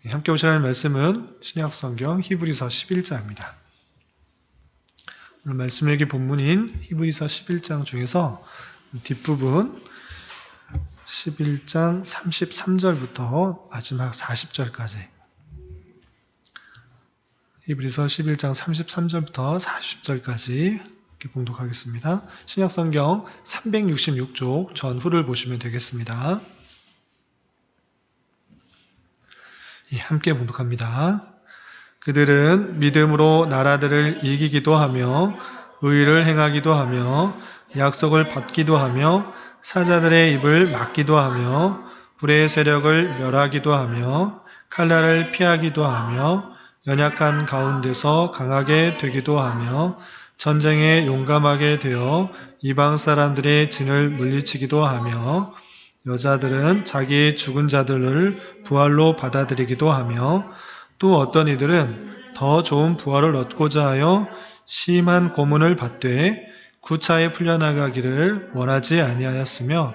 함께 보실 말씀은 신약성경 히브리서 11장입니다. 오늘 말씀 읽기 본문인 히브리서 11장 중에서 뒷부분 11장 33절부터 마지막 40절까지 히브리서 11장 33절부터 40절까지 이렇게 봉독하겠습니다. 신약성경 366쪽 전후를 보시면 되겠습니다. 함께 봉독합니다. 그들은 믿음으로 나라들을 이기기도 하며 의를 행하기도 하며 약속을 받기도 하며 사자들의 입을 막기도 하며 불의 세력을 멸하기도 하며 칼날을 피하기도 하며 연약한 가운데서 강하게 되기도 하며 전쟁에 용감하게 되어 이방 사람들의 진을 물리치기도 하며 여자들은 자기의 죽은 자들을 부활로 받아들이기도 하며 또 어떤 이들은 더 좋은 부활을 얻고자 하여 심한 고문을 받되 구차에 풀려나가기를 원하지 아니하였으며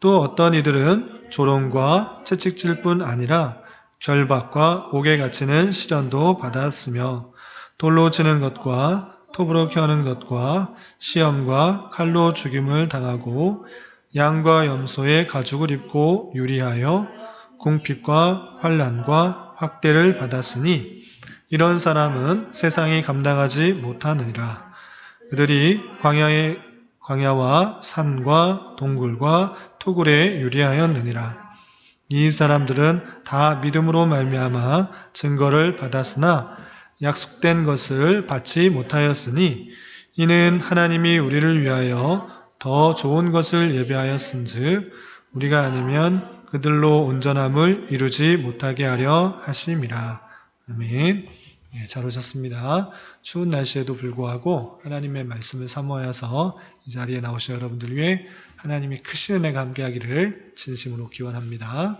또 어떤 이들은 조롱과 채찍질 뿐 아니라 결박과 옥에 갇히는 시련도 받았으며 돌로 치는 것과 톱으로 켜는 것과 시험과 칼로 죽임을 당하고 양과 염소의 가죽을 입고 유리하여 궁핍과 환난과 학대를 받았으니 이런 사람은 세상이 감당하지 못하느니라. 그들이 광야와 산과 동굴과 토굴에 유리하였느니라. 이 사람들은 다 믿음으로 말미암아 증거를 받았으나 약속된 것을 받지 못하였으니 이는 하나님이 우리를 위하여 더 좋은 것을 예비하였은즉 우리가 아니면 그들로 온전함을 이루지 못하게 하려 하심이라. 아멘. 잘 오셨습니다. 추운 날씨에도 불구하고 하나님의 말씀을 사모하여서 이 자리에 나오신 여러분들 위해 하나님이 크신 은혜가 함께하기를 진심으로 기원합니다.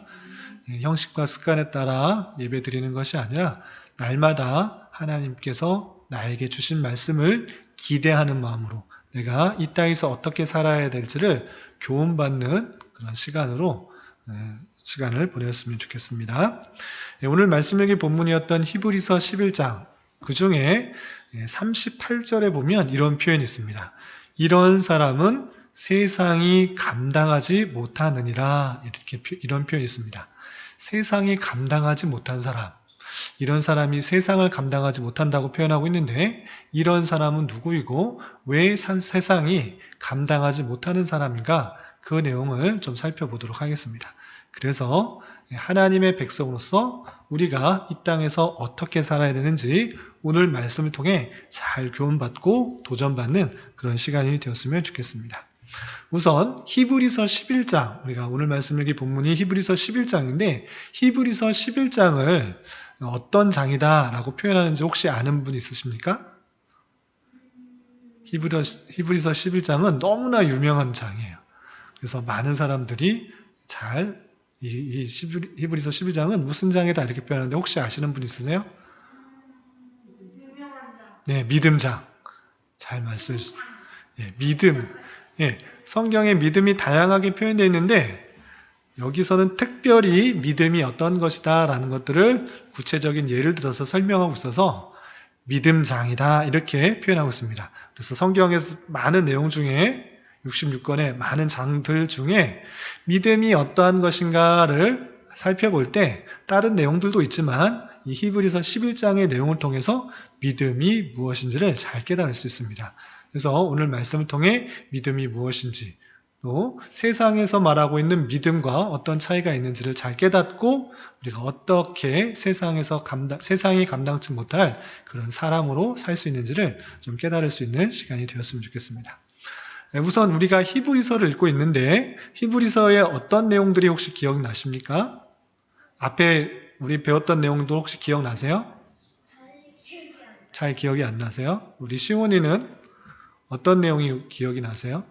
형식과 습관에 따라 예배 드리는 것이 아니라 날마다 하나님께서 나에게 주신 말씀을 기대하는 마음으로 내가 이 땅에서 어떻게 살아야 될지를 교훈받는 그런 시간을 보냈으면 좋겠습니다. 오늘 말씀 읽기 본문이었던 히브리서 11장 그 중에 38절에 보면 이런 표현이 있습니다. 이런 사람은 세상이 감당하지 못하느니라 이런 표현이 있습니다. 세상이 감당하지 못한 사람, 이런 사람이 세상을 감당하지 못한다고 표현하고 있는데 이런 사람은 누구이고 왜 세상이 감당하지 못하는 사람인가 그 내용을 좀 살펴보도록 하겠습니다. 그래서 하나님의 백성으로서 우리가 이 땅에서 어떻게 살아야 되는지 오늘 말씀을 통해 잘 교훈받고 도전받는 그런 시간이 되었으면 좋겠습니다. 우선 히브리서 11장, 우리가 오늘 말씀 읽기 본문이 히브리서 11장인데 히브리서 11장을 어떤 장이다 라고 표현하는지 혹시 아는 분 있으십니까? 히브리서 11장은 너무나 유명한 장이에요. 그래서 많은 사람들이 이 히브리서 11장은 무슨 장이다 이렇게 표현하는데 혹시 아시는 분 있으세요? 네, 믿음장. 잘 말씀해 주세요. 믿음. 성경에 믿음이 다양하게 표현되어 있는데 여기서는 특별히 믿음이 어떤 것이다 라는 것들을 구체적인 예를 들어서 설명하고 있어서 믿음장이다 이렇게 표현하고 있습니다. 그래서 성경에서 많은 내용 중에 66권의 많은 장들 중에 믿음이 어떠한 것인가를 살펴볼 때 다른 내용들도 있지만 이 히브리서 11장의 내용을 통해서 믿음이 무엇인지를 잘 깨달을 수 있습니다. 그래서 오늘 말씀을 통해 믿음이 무엇인지 또 세상에서 말하고 있는 믿음과 어떤 차이가 있는지를 잘 깨닫고 우리가 어떻게 세상이 감당치 못할 그런 사람으로 살 수 있는지를 좀 깨달을 수 있는 시간이 되었으면 좋겠습니다. 우선 우리가 히브리서를 읽고 있는데 히브리서의 어떤 내용들이 혹시 기억나십니까? 앞에 우리 배웠던 내용도 혹시 기억나세요? 잘 기억이 안 나세요? 우리 시온이는 어떤 내용이 기억이 나세요?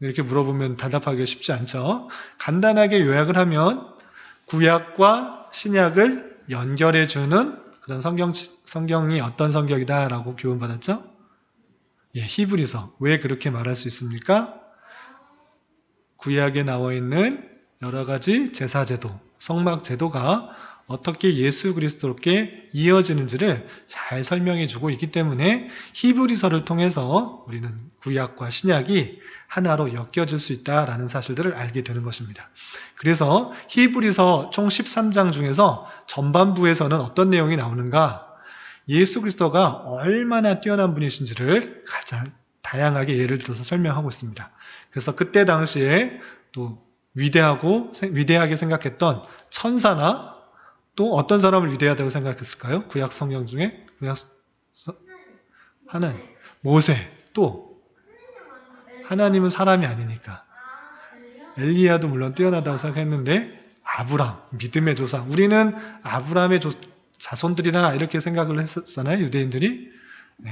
이렇게 물어보면 대답하기가 쉽지 않죠. 간단하게 요약을 하면 구약과 신약을 연결해주는 그런 성경이 어떤 성경이다라고 교훈받았죠? 히브리서. 왜 그렇게 말할 수 있습니까? 구약에 나와 있는 여러 가지 제사제도, 성막제도가 어떻게 예수 그리스도께 이어지는지를 잘 설명해 주고 있기 때문에 히브리서를 통해서 우리는 구약과 신약이 하나로 엮여질 수 있다라는 사실들을 알게 되는 것입니다. 그래서 히브리서 총 13장 중에서 전반부에서는 어떤 내용이 나오는가? 예수 그리스도가 얼마나 뛰어난 분이신지를 가장 다양하게 예를 들어서 설명하고 있습니다. 그래서 그때 당시에 또 위대하게 생각했던 천사나 또 어떤 사람을 위대하다고 생각했을까요? 구약 성경 중에 하나님, 모세, 또 하나님은 사람이 아니니까 엘리야도 물론 뛰어나다고 생각했는데 아브람, 믿음의 조상, 우리는 아브람의 자손들이다 이렇게 생각을 했었잖아요, 유대인들이.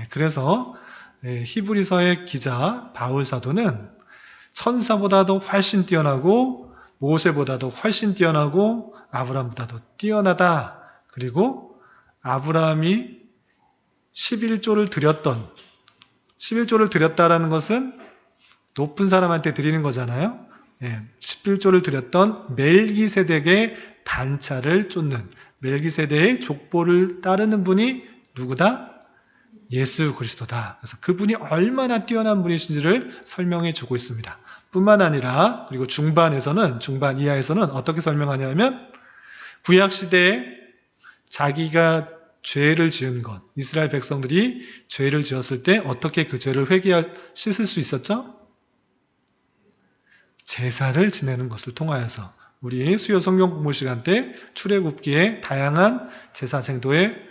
그래서 히브리서의 기자 바울 사도는 천사보다도 훨씬 뛰어나고 모세보다도 훨씬 뛰어나고 아브라함보다도 뛰어나다. 그리고 아브라함이 11조를 드렸다라는 것은 높은 사람한테 드리는 거잖아요. 11조를 드렸던 멜기세덱의 반차를 쫓는 멜기세덱의 족보를 따르는 분이 누구다? 예수 그리스도다. 그래서 그분이 얼마나 뛰어난 분이신지를 설명해 주고 있습니다. 뿐만 아니라 그리고 중반 이하에서는 어떻게 설명하냐면 구약시대에 자기가 죄를 지은 것, 이스라엘 백성들이 죄를 지었을 때 어떻게 그 죄를 씻을 수 있었죠? 제사를 지내는 것을 통하여서 우리 수요 성경 공부 시간 때 출애굽기의 다양한 제사 제도의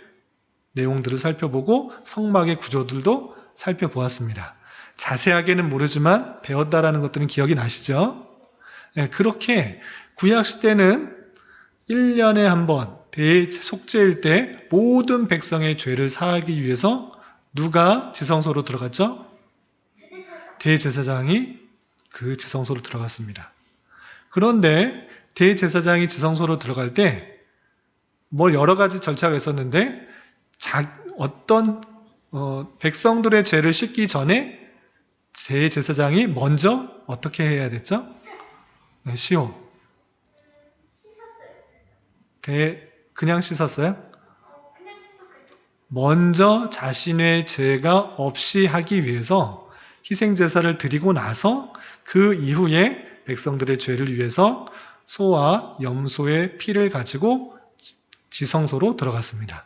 내용들을 살펴보고 성막의 구조들도 살펴보았습니다. 자세하게는 모르지만 배웠다라는 것들은 기억이 나시죠? 그렇게 구약시대는 1년에 한 번 대속죄일 때 모든 백성의 죄를 사하기 위해서 누가 지성소로 들어갔죠? 대제사장이 그 지성소로 들어갔습니다. 그런데 대제사장이 지성소로 들어갈 때 여러 가지 절차가 있었는데 어떤 백성들의 죄를 씻기 전에 대제사장이 먼저 어떻게 해야 됐죠? 그냥 씻었어요? 먼저 자신의 죄가 없이 하기 위해서 희생제사를 드리고 나서 그 이후에 백성들의 죄를 위해서 소와 염소의 피를 가지고 지성소로 들어갔습니다.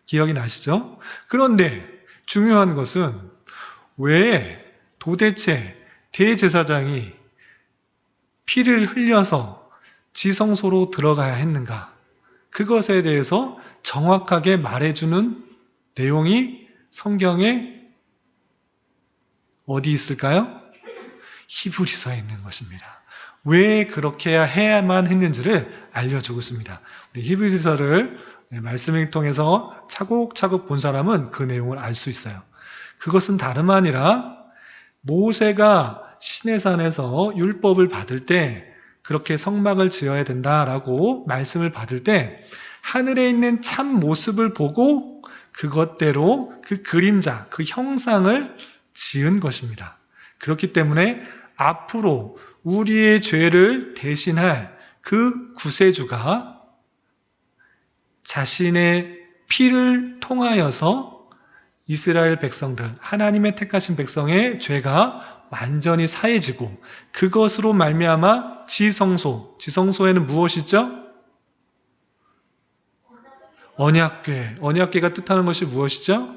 기억이 나시죠? 그런데 중요한 것은 왜 도대체 대제사장이 피를 흘려서 지성소로 들어가야 했는가? 그것에 대해서 정확하게 말해주는 내용이 성경에 어디 있을까요? 히브리서에 있는 것입니다. 왜 그렇게 해야만 했는지를 알려주고 있습니다. 우리 히브리서를 말씀을 통해서 차곡차곡 본 사람은 그 내용을 알 수 있어요. 그것은 다름 아니라 모세가 시내산에서 율법을 받을 때 그렇게 성막을 지어야 된다라고 말씀을 받을 때 하늘에 있는 참 모습을 보고 그것대로 그 그림자, 그 형상을 지은 것입니다. 그렇기 때문에 앞으로 우리의 죄를 대신할 그 구세주가 자신의 피를 통하여서 이스라엘 백성들, 하나님의 택하신 백성의 죄가 완전히 사해지고 그것으로 말미암아 지성소에는 무엇이죠? 언약궤가 뜻하는 것이 무엇이죠?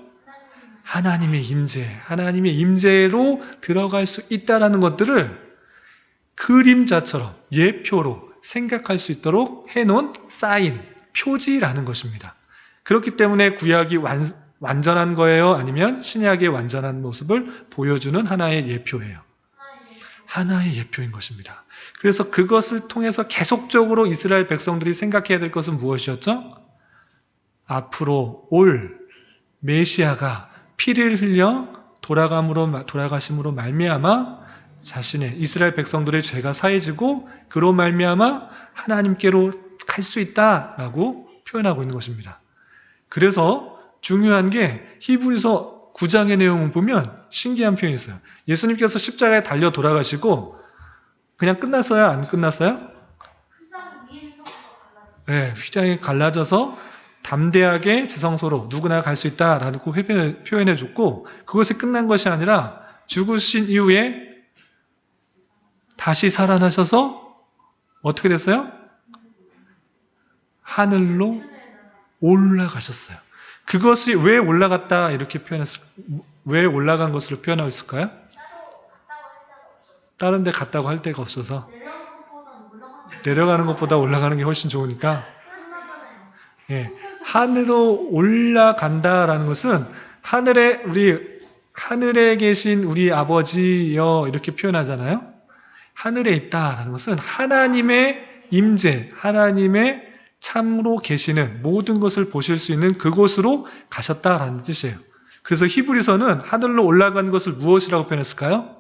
하나님의 임재로 들어갈 수 있다라는 것들을 그림자처럼 예표로 생각할 수 있도록 해놓은 사인, 표지라는 것입니다. 그렇기 때문에 구약이 완전한 거예요? 아니면 신약의 완전한 모습을 보여주는 하나의 예표예요? 하나의 예표인 것입니다. 그래서 그것을 통해서 계속적으로 이스라엘 백성들이 생각해야 될 것은 무엇이었죠? 앞으로 올 메시아가 피를 흘려 돌아가심으로 말미암아 자신의 이스라엘 백성들의 죄가 사해지고 그로 말미암아 하나님께로 갈 수 있다라고 표현하고 있는 것입니다. 그래서 중요한 게 히브리서 9장의 내용을 보면 신기한 표현이 있어요. 예수님께서 십자가에 달려 돌아가시고 그냥 끝났어요? 안 끝났어요? 휘장이 갈라져서 담대하게 지성소로 누구나 갈 수 있다라고 표현해 줬고, 그것이 끝난 것이 아니라 죽으신 이후에 다시 살아나셔서 어떻게 됐어요? 하늘로 올라가셨어요. 그것이 왜 올라갔다 이렇게 왜 올라간 것으로 표현하고 있을까요? 다른 데 갔다고 할 데가 없어서 내려가는 것보다 올라가는 게 훨씬 좋으니까. 하늘로 올라간다라는 것은 하늘에 계신 우리 아버지여 이렇게 표현하잖아요. 하늘에 있다라는 것은 하나님의 임재, 하나님의 참으로 계시는 모든 것을 보실 수 있는 그곳으로 가셨다라는 뜻이에요. 그래서 히브리서는 하늘로 올라간 것을 무엇이라고 표현했을까요?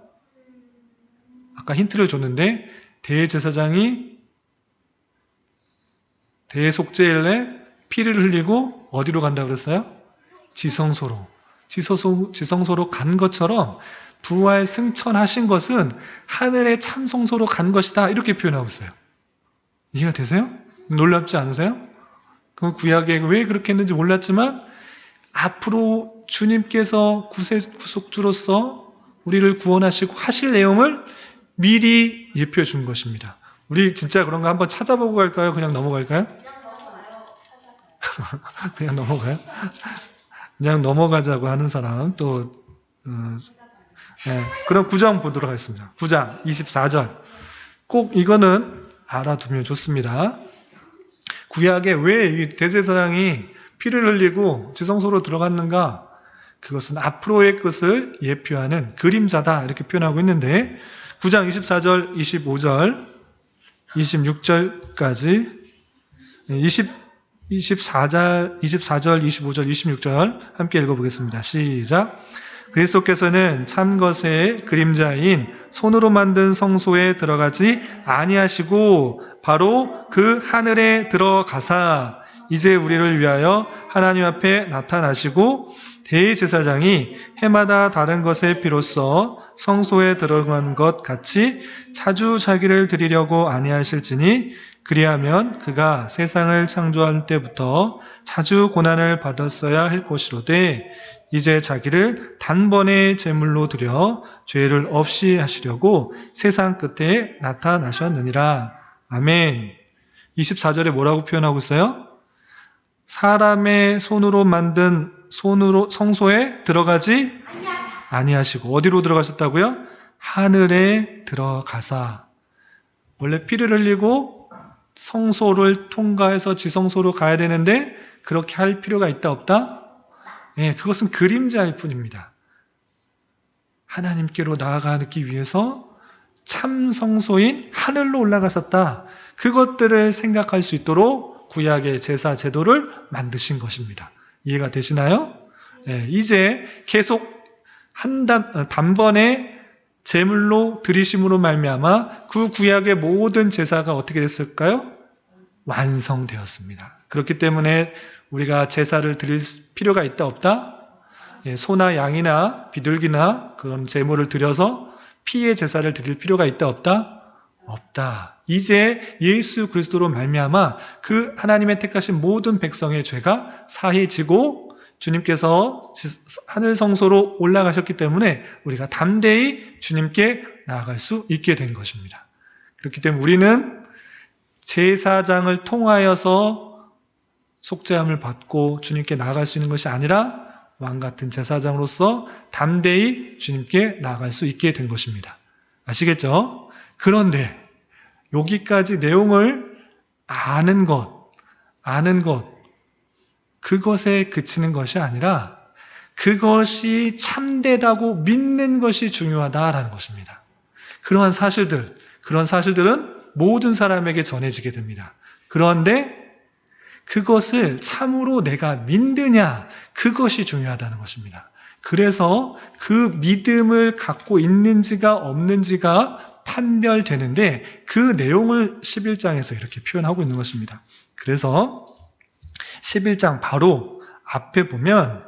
아까 힌트를 줬는데 대제사장이 대속죄일에 피를 흘리고 어디로 간다고 그랬어요? 지성소로. 지성소로 간 것처럼 부활 승천하신 것은 하늘의 참성소로 간 것이다 이렇게 표현하고 있어요. 이해가 되세요? 놀랍지 않으세요? 그 구약에 왜 그렇게 했는지 몰랐지만 앞으로 주님께서 구속주로서 우리를 구원하시고 하실 내용을 미리 예표해 준 것입니다. 우리 진짜 그런 거 한번 찾아보고 갈까요? 그냥 넘어갈까요? 그냥 넘어가요? 그냥 넘어가자고 하는 사람 또 그럼 9장 보도록 하겠습니다. 9장 24절 꼭 이거는 알아두면 좋습니다. 구약에 왜 이 대제사장이 피를 흘리고 지성소로 들어갔는가? 그것은 앞으로의 것을 예표하는 그림자다 이렇게 표현하고 있는데 9장 24절, 25절, 26절까지 24절, 25절, 26절 함께 읽어보겠습니다. 시작. 그리스도께서는 참것의 그림자인 손으로 만든 성소에 들어가지 아니하시고 바로 그 하늘에 들어가사 이제 우리를 위하여 하나님 앞에 나타나시고 대제사장이 해마다 다른 것의 피로써 성소에 들어간 것 같이 자주 자기를 드리려고 아니하실지니 그리하면 그가 세상을 창조할 때부터 자주 고난을 받았어야 할 것이로되 이제 자기를 단번에 제물로 드려 죄를 없이 하시려고 세상 끝에 나타나셨느니라. 아멘. 24절에 뭐라고 표현하고 있어요? 사람의 손으로 만든 성소에 들어가지 아니하시고 어디로 들어가셨다고요? 하늘에 들어가사. 원래 피를 흘리고 성소를 통과해서 지성소로 가야 되는데 그렇게 할 필요가 있다 없다? 그것은 그림자일 뿐입니다. 하나님께로 나아가기 위해서 참 성소인 하늘로 올라가셨다. 그것들을 생각할 수 있도록 구약의 제사 제도를 만드신 것입니다. 이해가 되시나요? 이제 계속 단번에 제물로 드리심으로 말미암아 그 구약의 모든 제사가 어떻게 됐을까요? 완성되었습니다. 그렇기 때문에 우리가 제사를 드릴 필요가 있다 없다? 소나 양이나 비둘기나 그런 제물을 드려서 피의 제사를 드릴 필요가 있다 없다? 없다. 이제 예수 그리스도로 말미암아 그 하나님의 택하신 모든 백성의 죄가 사해지고 주님께서 하늘 성소로 올라가셨기 때문에 우리가 담대히 주님께 나아갈 수 있게 된 것입니다. 그렇기 때문에 우리는 제사장을 통하여서 속죄함을 받고 주님께 나아갈 수 있는 것이 아니라 왕 같은 제사장으로서 담대히 주님께 나아갈 수 있게 된 것입니다. 아시겠죠? 그런데 여기까지 내용을 아는 것, 그것에 그치는 것이 아니라 그것이 참되다고 믿는 것이 중요하다라는 것입니다. 그런 사실들은 모든 사람에게 전해지게 됩니다. 그런데 그것을 참으로 내가 믿느냐, 그것이 중요하다는 것입니다. 그래서 그 믿음을 갖고 있는지가 없는지가 판별되는데 그 내용을 11장에서 이렇게 표현하고 있는 것입니다. 그래서 11장 바로 앞에 보면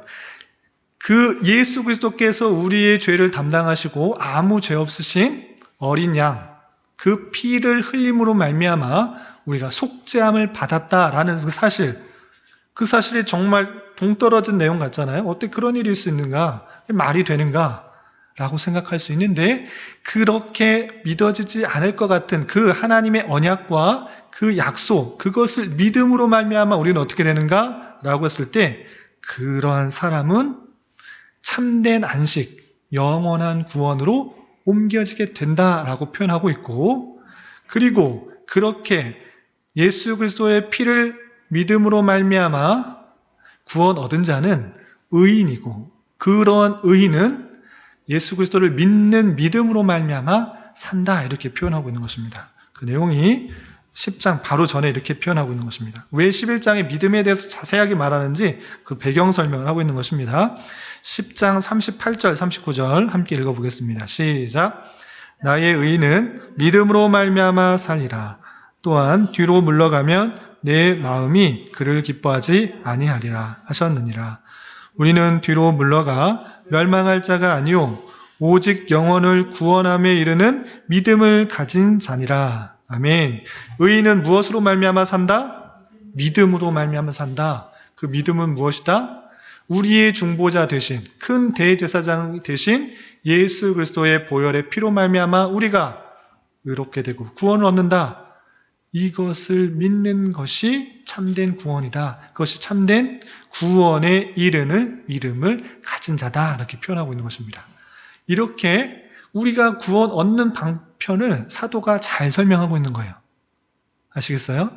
그 예수 그리스도께서 우리의 죄를 담당하시고 아무 죄 없으신 어린 양, 그 피를 흘림으로 말미암아 우리가 속죄함을 받았다라는 그 사실이 정말 동떨어진 내용 같잖아요. 어떻게 그런 일이 있을 수 있는가? 말이 되는가? 라고 생각할 수 있는데, 그렇게 믿어지지 않을 것 같은 그 하나님의 언약과 그 약속, 그것을 믿음으로 말미암아 우리는 어떻게 되는가? 라고 했을 때, 그러한 사람은 참된 안식, 영원한 구원으로 옮겨지게 된다라고 표현하고 있고, 그리고 그렇게 예수 그리스도의 피를 믿음으로 말미암아 구원 얻은 자는 의인이고, 그런 의인은 예수 그리스도를 믿는 믿음으로 말미암아 산다, 이렇게 표현하고 있는 것입니다. 그 내용이 10장 바로 전에 이렇게 표현하고 있는 것입니다. 왜 11장에 믿음에 대해서 자세하게 말하는지 그 배경 설명을 하고 있는 것입니다. 10장 38절 39절 함께 읽어보겠습니다. 시작. 나의 의인은 믿음으로 말미암아 살리라. 또한 뒤로 물러가면 내 마음이 그를 기뻐하지 아니하리라 하셨느니라. 우리는 뒤로 물러가 멸망할 자가 아니요 오직 영혼을 구원함에 이르는 믿음을 가진 자니라. 아멘. 의인은 무엇으로 말미암아 산다? 믿음으로 말미암아 산다. 그 믿음은 무엇이다? 우리의 중보자 되신, 큰 대제사장 되신 예수 그리스도의 보혈의 피로 말미암아 우리가 의롭게 되고 구원을 얻는다. 이것을 믿는 것이 참된 구원이다. 그것이 참된 구원에 이르는 믿음을 가진 자다. 이렇게 표현하고 있는 것입니다. 이렇게 우리가 구원 얻는 방편을 사도가 잘 설명하고 있는 거예요. 아시겠어요?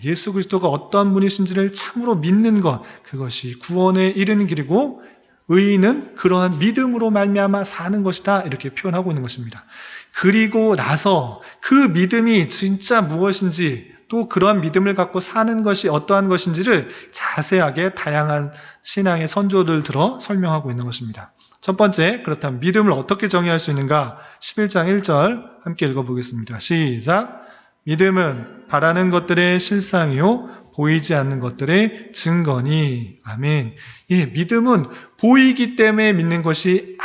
예수 그리스도가 어떠한 분이신지를 참으로 믿는 것, 그것이 구원에 이르는 길이고 의인은 그러한 믿음으로 말미암아 사는 것이다. 이렇게 표현하고 있는 것입니다. 그리고 나서 그 믿음이 진짜 무엇인지, 또 그러한 믿음을 갖고 사는 것이 어떠한 것인지를 자세하게 다양한 신앙의 선조들 들어 설명하고 있는 것입니다. 첫 번째, 그렇다면 믿음을 어떻게 정의할 수 있는가? 11장 1절 함께 읽어보겠습니다. 시작. 믿음은 바라는 것들의 실상이요 보이지 않는 것들의 증거니. 아멘. 믿음은 보이기 때문에 믿는 것이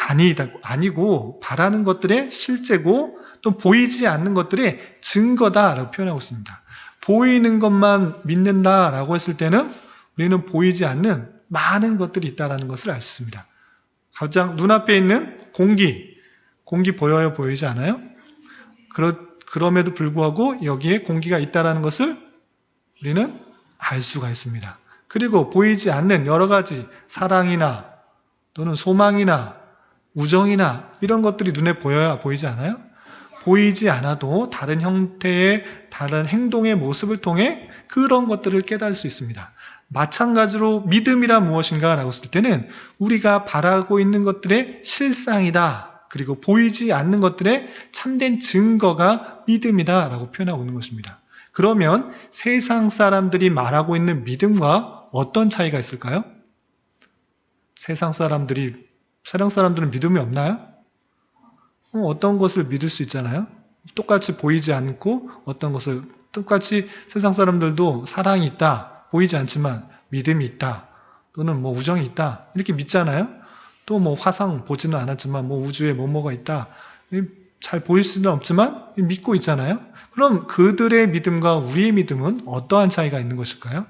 아니고 바라는 것들의 실제고 또 보이지 않는 것들의 증거다라고 표현하고 있습니다. 보이는 것만 믿는다라고 했을 때는 우리는 보이지 않는 많은 것들이 있다는 것을 알 수 있습니다. 가장 눈앞에 있는 공기 보여요? 보이지 않아요? 그럼에도 불구하고 여기에 공기가 있다는 것을 우리는 알 수가 있습니다. 그리고 보이지 않는 여러 가지 사랑이나 또는 소망이나 우정이나 이런 것들이 눈에 보여야 보이지 않아요? 보이지 않아도 다른 형태의 다른 행동의 모습을 통해 그런 것들을 깨달을 수 있습니다. 마찬가지로 믿음이란 무엇인가 라고 했을 때는 우리가 바라고 있는 것들의 실상이다. 그리고 보이지 않는 것들의 참된 증거가 믿음이다 라고 표현하고 있는 것입니다. 그러면 세상 사람들이 말하고 있는 믿음과 어떤 차이가 있을까요? 세상 사람들은 믿음이 없나요? 어떤 것을 믿을 수 있잖아요? 똑같이 보이지 않고 어떤 것을 똑같이 세상 사람들도 사랑이 있다, 보이지 않지만 믿음이 있다, 또는 뭐 우정이 있다 이렇게 믿잖아요? 또 뭐 화상 보지는 않았지만 뭐 우주에 뭐가 있다, 잘 보일 수는 없지만 믿고 있잖아요? 그럼 그들의 믿음과 우리의 믿음은 어떠한 차이가 있는 것일까요?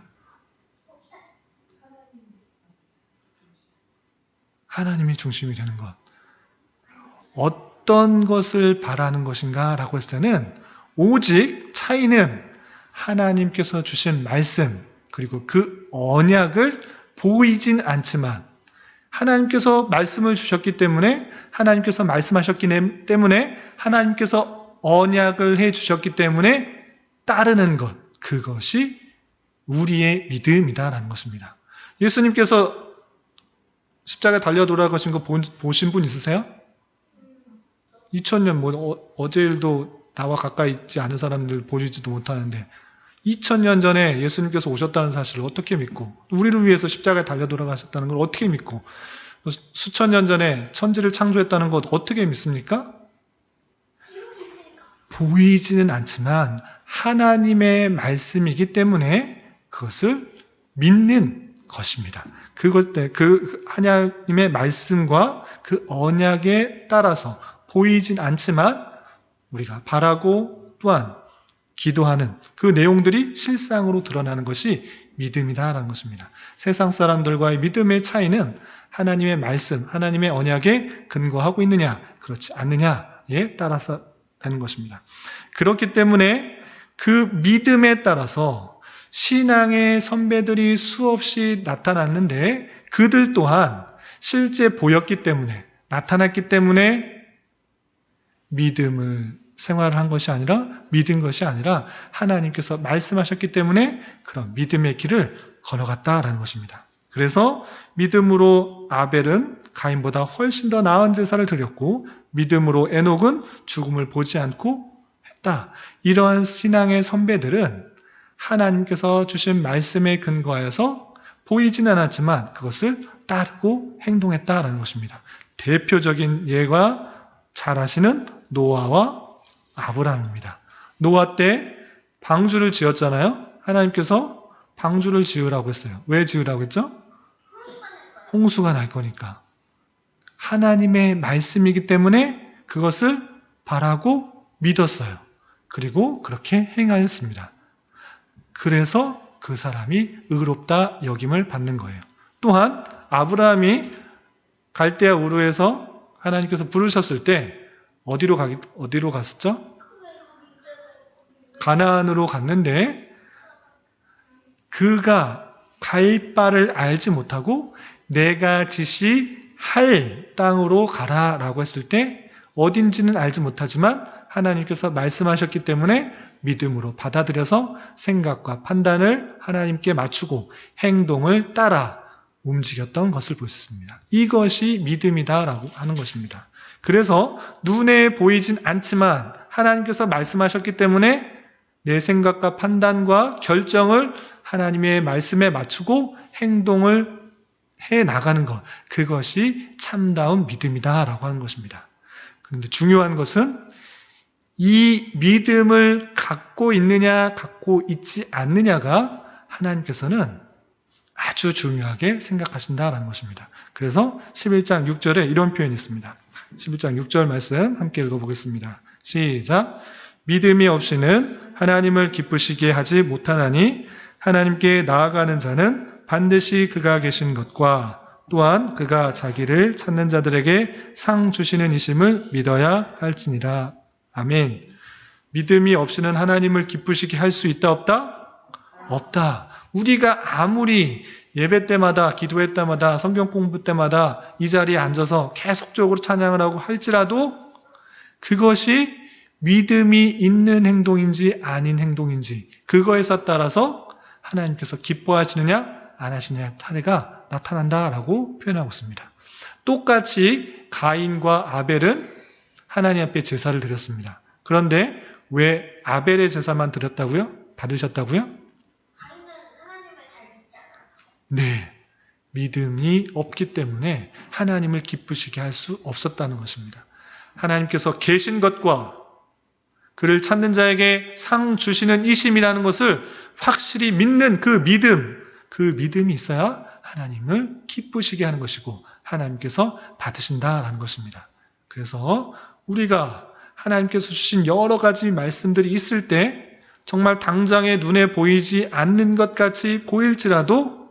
하나님이 중심이 되는 것. 어떤 것을 바라는 것인가 라고 했을 때는 오직 차이는 하나님께서 주신 말씀, 그리고 그 언약을 보이진 않지만 하나님께서 말씀을 주셨기 때문에, 하나님께서 말씀하셨기 때문에, 하나님께서 언약을 해주셨기 때문에 따르는 것, 그것이 우리의 믿음이다라는 것입니다. 예수님께서 십자가에 달려 돌아가신 거 보신 분 있으세요? 2000년, 어제 일도 나와 가까이 있지 않은 사람들 보지도 못하는데 2000년 전에 예수님께서 오셨다는 사실을 어떻게 믿고, 우리를 위해서 십자가에 달려 돌아가셨다는 걸 어떻게 믿고, 수천 년 전에 천지를 창조했다는 것 어떻게 믿습니까? 보이지는 않지만 하나님의 말씀이기 때문에 그것을 믿는 것입니다. 그 하나님의 말씀과 그 언약에 따라서 보이진 않지만 우리가 바라고 또한 기도하는 그 내용들이 실상으로 드러나는 것이 믿음이다라는 것입니다. 세상 사람들과의 믿음의 차이는 하나님의 말씀, 하나님의 언약에 근거하고 있느냐, 그렇지 않느냐에 따라서 되는 것입니다. 그렇기 때문에 그 믿음에 따라서 신앙의 선배들이 수없이 나타났는데 그들 또한 실제 보였기 때문에, 나타났기 때문에 믿음을 생활한 것이 아니라, 믿은 것이 아니라 하나님께서 말씀하셨기 때문에 그런 믿음의 길을 걸어갔다라는 것입니다. 그래서 믿음으로 아벨은 가인보다 훨씬 더 나은 제사를 드렸고, 믿음으로 에녹은 죽음을 보지 않고 했다. 이러한 신앙의 선배들은 하나님께서 주신 말씀에 근거하여서 보이진 않았지만 그것을 따르고 행동했다라는 것입니다. 대표적인 예가 잘 아시는 노아와 아브라함입니다. 노아 때 방주를 지었잖아요. 하나님께서 방주를 지으라고 했어요. 왜 지으라고 했죠? 홍수가 날 거니까. 하나님의 말씀이기 때문에 그것을 바라고 믿었어요. 그리고 그렇게 행하였습니다. 그래서 그 사람이 의롭다 여김을 받는 거예요. 또한 아브라함이 갈대아 우르에서 하나님께서 부르셨을 때 어디로 갔었죠? 가나안으로 갔는데 그가 갈 바를 알지 못하고 내가 지시할 땅으로 가라라고 했을 때 어딘지는 알지 못하지만 하나님께서 말씀하셨기 때문에 믿음으로 받아들여서 생각과 판단을 하나님께 맞추고 행동을 따라 움직였던 것을 볼 수 있습니다. 이것이 믿음이다라고 하는 것입니다. 그래서 눈에 보이진 않지만 하나님께서 말씀하셨기 때문에 내 생각과 판단과 결정을 하나님의 말씀에 맞추고 행동을 해 나가는 것, 그것이 참다운 믿음이다라고 하는 것입니다. 그런데 중요한 것은 이 믿음을 갖고 있느냐, 갖고 있지 않느냐가 하나님께서는 아주 중요하게 생각하신다라는 것입니다. 그래서 11장 6절에 이런 표현이 있습니다. 11장 6절 말씀 함께 읽어보겠습니다. 시작. 믿음이 없이는 하나님을 기쁘시게 하지 못하나니 하나님께 나아가는 자는 반드시 그가 계신 것과 또한 그가 자기를 찾는 자들에게 상 주시는 이심을 믿어야 할지니라. 아멘. 믿음이 없이는 하나님을 기쁘시게 할 수 있다 없다? 없다. 우리가 아무리 예배 때마다, 기도회 때마다, 성경 공부 때마다 이 자리에 앉아서 계속적으로 찬양을 하고 할지라도 그것이 믿음이 있는 행동인지 아닌 행동인지 그거에서 따라서 하나님께서 기뻐하시느냐 안 하시느냐의 차이가 나타난다라고 표현하고 있습니다. 똑같이 가인과 아벨은 하나님 앞에 제사를 드렸습니다. 그런데 왜 아벨의 제사만 드렸다고요? 받으셨다고요? 네, 믿음이 없기 때문에 하나님을 기쁘시게 할 수 없었다는 것입니다. 하나님께서 계신 것과 그를 찾는 자에게 상 주시는 이심이라는 것을 확실히 믿는 그 믿음이 있어야 하나님을 기쁘시게 하는 것이고 하나님께서 받으신다라는 것입니다. 그래서 우리가 하나님께서 주신 여러 가지 말씀들이 있을 때 정말 당장에 눈에 보이지 않는 것 같이 보일지라도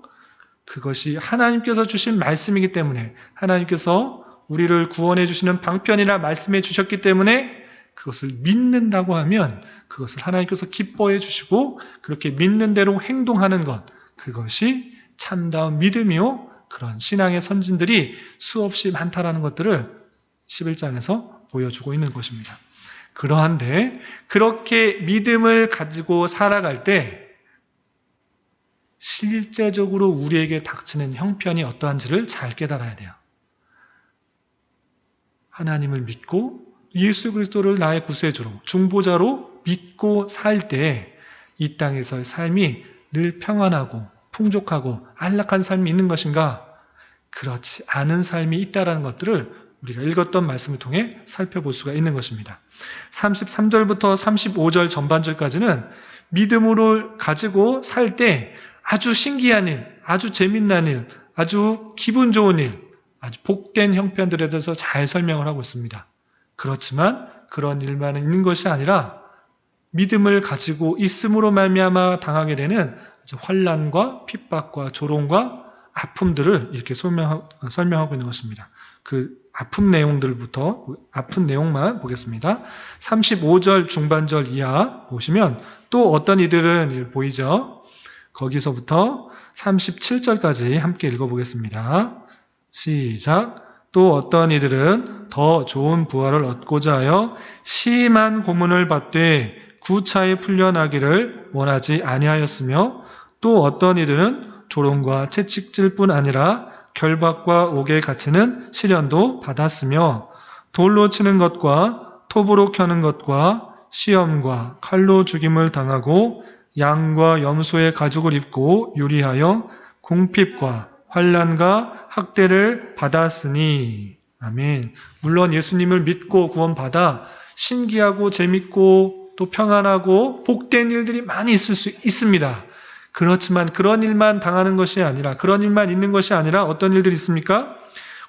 그것이 하나님께서 주신 말씀이기 때문에 하나님께서 우리를 구원해 주시는 방편이라 말씀해 주셨기 때문에 그것을 믿는다고 하면 그것을 하나님께서 기뻐해 주시고 그렇게 믿는 대로 행동하는 것, 그것이 참다운 믿음이요 그런 신앙의 선진들이 수없이 많다라는 것들을 11장에서 보여주고 있는 것입니다. 그러한데 그렇게 믿음을 가지고 살아갈 때 실제적으로 우리에게 닥치는 형편이 어떠한지를 잘 깨달아야 돼요. 하나님을 믿고 예수 그리스도를 나의 구세주로, 중보자로 믿고 살 때 이 땅에서의 삶이 늘 평안하고 풍족하고 안락한 삶이 있는 것인가? 그렇지 않은 삶이 있다는 것들을 우리가 읽었던 말씀을 통해 살펴볼 수가 있는 것입니다. 33절부터 35절 전반절까지는 믿음으로 가지고 살 때 아주 신기한 일, 아주 재밌는 일, 아주 기분 좋은 일, 아주 복된 형편들에 대해서 잘 설명을 하고 있습니다. 그렇지만 그런 일만 있는 것이 아니라 믿음을 가지고 있음으로 말미암아 당하게 되는 환난과 핍박과 조롱과 아픔들을 이렇게 설명하고 있는 것입니다. 그 아픈 내용만 보겠습니다. 35절 중반절 이하 보시면 또 어떤 이들은 보이죠? 거기서부터 37절까지 함께 읽어보겠습니다. 시작. 또 어떤 이들은 더 좋은 부활을 얻고자 하여 심한 고문을 받되 구차히 풀려나기를 원하지 아니하였으며, 또 어떤 이들은 조롱과 채찍질 뿐 아니라 결박과 옥에 갇히는 시련도 받았으며, 돌로 치는 것과 톱으로 켜는 것과 시험과 칼로 죽임을 당하고 양과 염소의 가죽을 입고 유리하여 궁핍과 환난과 학대를 받았으니. 아멘. 물론 예수님을 믿고 구원받아 신기하고 재밌고 또 평안하고 복된 일들이 많이 있을 수 있습니다. 그렇지만 그런 일만 당하는 것이 아니라, 그런 일만 있는 것이 아니라 어떤 일들이 있습니까?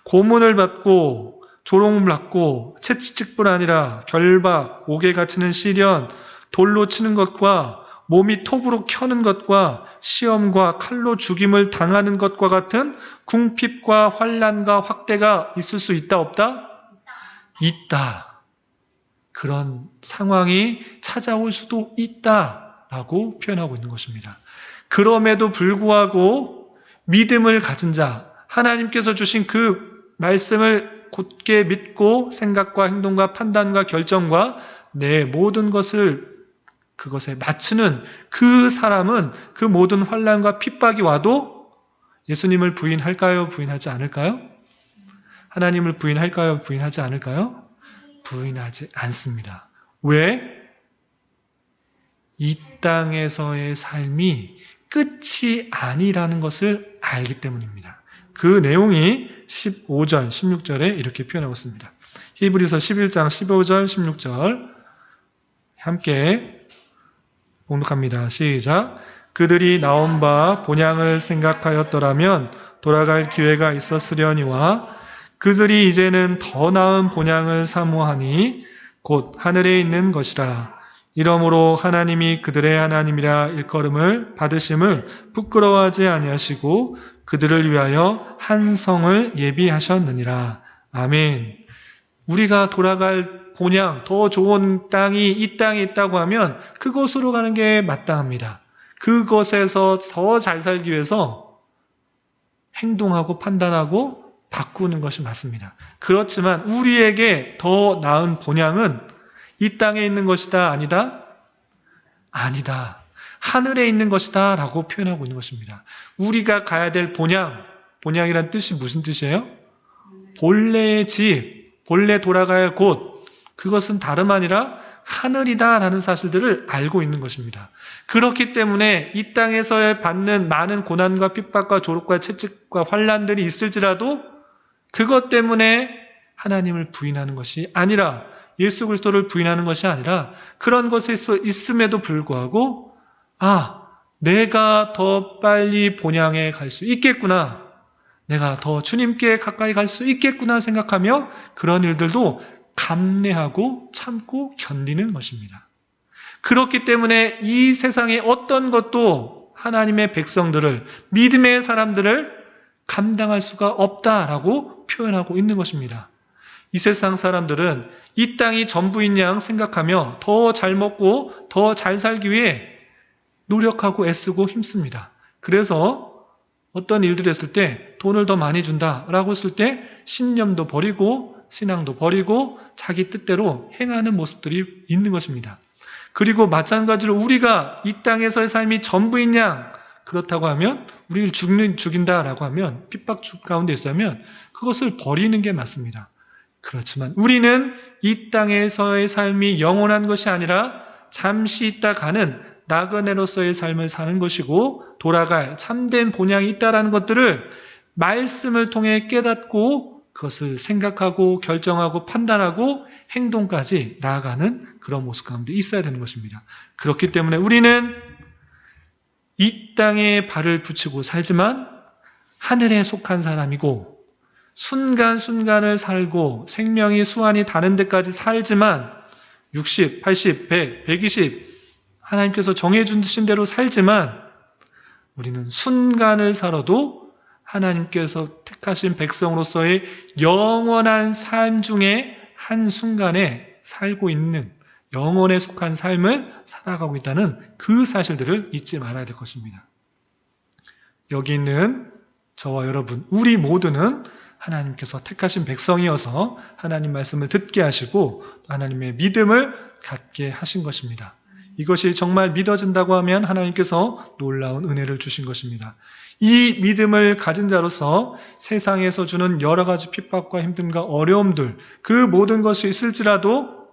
고문을 받고 조롱을 받고 채찍뿐 아니라 결박, 옥에 갇히는 시련, 돌로 치는 것과 몸이 톱으로 켜는 것과 시험과 칼로 죽임을 당하는 것과 같은 궁핍과 환난과 확대가 있을 수 있다 없다? 있다. 그런 상황이 찾아올 수도 있다라고 표현하고 있는 것입니다. 그럼에도 불구하고 믿음을 가진 자, 하나님께서 주신 그 말씀을 곧게 믿고 생각과 행동과 판단과 결정과 내 모든 것을 그것에 맞추는 그 사람은 그 모든 환난과 핍박이 와도 예수님을 부인할까요? 부인하지 않을까요? 하나님을 부인할까요? 부인하지 않을까요? 부인하지 않습니다. 왜? 이 땅에서의 삶이 끝이 아니라는 것을 알기 때문입니다. 그 내용이 15절, 16절에 이렇게 표현하고 있습니다. 히브리서 11장 15절, 16절 함께 봉독합니다. 시작. 그들이 나온 바 본향을 생각하였더라면 돌아갈 기회가 있었으려니와 그들이 이제는 더 나은 본향을 사모하니 곧 하늘에 있는 것이라. 이러므로 하나님이 그들의 하나님이라 일컬음을 받으심을 부끄러워하지 아니하시고 그들을 위하여 한 성을 예비하셨느니라. 아멘. 우리가 돌아갈 본향, 더 좋은 땅이 이 땅에 있다고 하면 그곳으로 가는 게 마땅합니다. 그것에서 더 잘 살기 위해서 행동하고 판단하고 바꾸는 것이 맞습니다. 그렇지만 우리에게 더 나은 본향은 이 땅에 있는 것이다, 아니다? 아니다. 하늘에 있는 것이다 라고 표현하고 있는 것입니다. 우리가 가야 될 본향이란 뜻이 무슨 뜻이에요? 본래의 집, 본래 돌아갈 곳, 그것은 다름 아니라 하늘이다라는 사실들을 알고 있는 것입니다. 그렇기 때문에 이 땅에서 받는 많은 고난과 핍박과 조롱과 채찍과 환난들이 있을지라도 그것 때문에 하나님을 부인하는 것이 아니라, 예수 그리스도를 부인하는 것이 아니라, 그런 것에 있음에도 불구하고 내가 더 빨리 본향에 갈 수 있겠구나, 내가 더 주님께 가까이 갈 수 있겠구나 생각하며 그런 일들도 감내하고 참고 견디는 것입니다. 그렇기 때문에 이 세상의 어떤 것도 하나님의 백성들을, 믿음의 사람들을 감당할 수가 없다라고 표현하고 있는 것입니다. 이 세상 사람들은 이 땅이 전부인 양 생각하며 더 잘 먹고 더 잘 살기 위해 노력하고 애쓰고 힘씁니다. 그래서 어떤 일들을 했을 때 돈을 더 많이 준다라고 했을 때 신념도 버리고 신앙도 버리고 자기 뜻대로 행하는 모습들이 있는 것입니다. 그리고 마찬가지로 우리가 이 땅에서의 삶이 전부인 양 그렇다고 하면, 우리를 죽인다라고 하면, 핍박 가운데 있으면 그것을 버리는 게 맞습니다. 그렇지만 우리는 이 땅에서의 삶이 영원한 것이 아니라 잠시 있다 가는 나그네로서의 삶을 사는 것이고, 돌아갈 참된 본향이 있다라는 것들을 말씀을 통해 깨닫고 그것을 생각하고 결정하고 판단하고 행동까지 나아가는 그런 모습 가운데 있어야 되는 것입니다. 그렇기 때문에 우리는 이 땅에 발을 붙이고 살지만 하늘에 속한 사람이고, 순간순간을 살고 생명이 수완이 다는 데까지 살지만 60, 80, 100, 120 하나님께서 정해주신 대로 살지만 우리는 순간을 살아도 하나님께서 택하신 백성으로서의 영원한 삶 중에 한순간에 살고 있는 영혼에 속한 삶을 살아가고 있다는 그 사실들을 잊지 말아야 될 것입니다. 여기 있는 저와 여러분, 우리 모두는 하나님께서 택하신 백성이어서 하나님 말씀을 듣게 하시고 하나님의 믿음을 갖게 하신 것입니다. 이것이 정말 믿어진다고 하면 하나님께서 놀라운 은혜를 주신 것입니다. 이 믿음을 가진 자로서 세상에서 주는 여러 가지 핍박과 힘듦과 어려움들, 그 모든 것이 있을지라도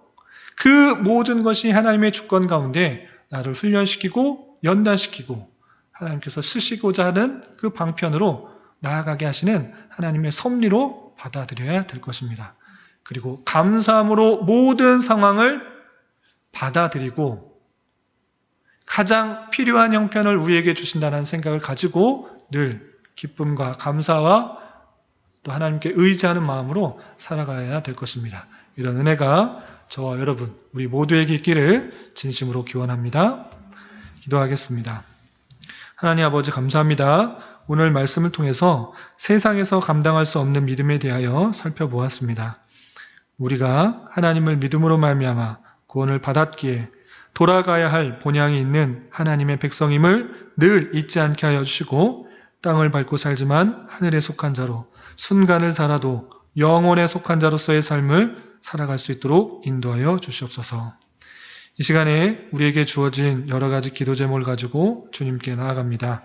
그 모든 것이 하나님의 주권 가운데 나를 훈련시키고 연단시키고 하나님께서 쓰시고자 하는 그 방편으로 나아가게 하시는 하나님의 섭리로 받아들여야 될 것입니다. 그리고 감사함으로 모든 상황을 받아들이고 가장 필요한 형편을 우리에게 주신다는 생각을 가지고 늘 기쁨과 감사와 또 하나님께 의지하는 마음으로 살아가야 될 것입니다. 이런 은혜가 저와 여러분, 우리 모두에게 있기를 진심으로 기원합니다. 기도하겠습니다. 하나님 아버지 감사합니다. 오늘 말씀을 통해서 세상에서 감당할 수 없는 믿음에 대하여 살펴보았습니다. 우리가 하나님을 믿음으로 말미암아 구원을 받았기에 돌아가야 할 본향이 있는 하나님의 백성임을 늘 잊지 않게 하여 주시고 땅을 밟고 살지만 하늘에 속한 자로 순간을 살아도 영혼에 속한 자로서의 삶을 살아갈 수 있도록 인도하여 주시옵소서. 이 시간에 우리에게 주어진 여러 가지 기도 제목을 가지고 주님께 나아갑니다.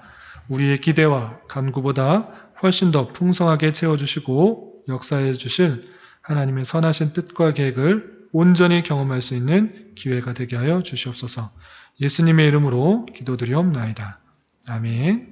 우리의 기대와 간구보다 훨씬 더 풍성하게 채워주시고 역사해 주실 하나님의 선하신 뜻과 계획을 온전히 경험할 수 있는 기회가 되게 하여 주시옵소서. 예수님의 이름으로 기도드리옵나이다. 아멘.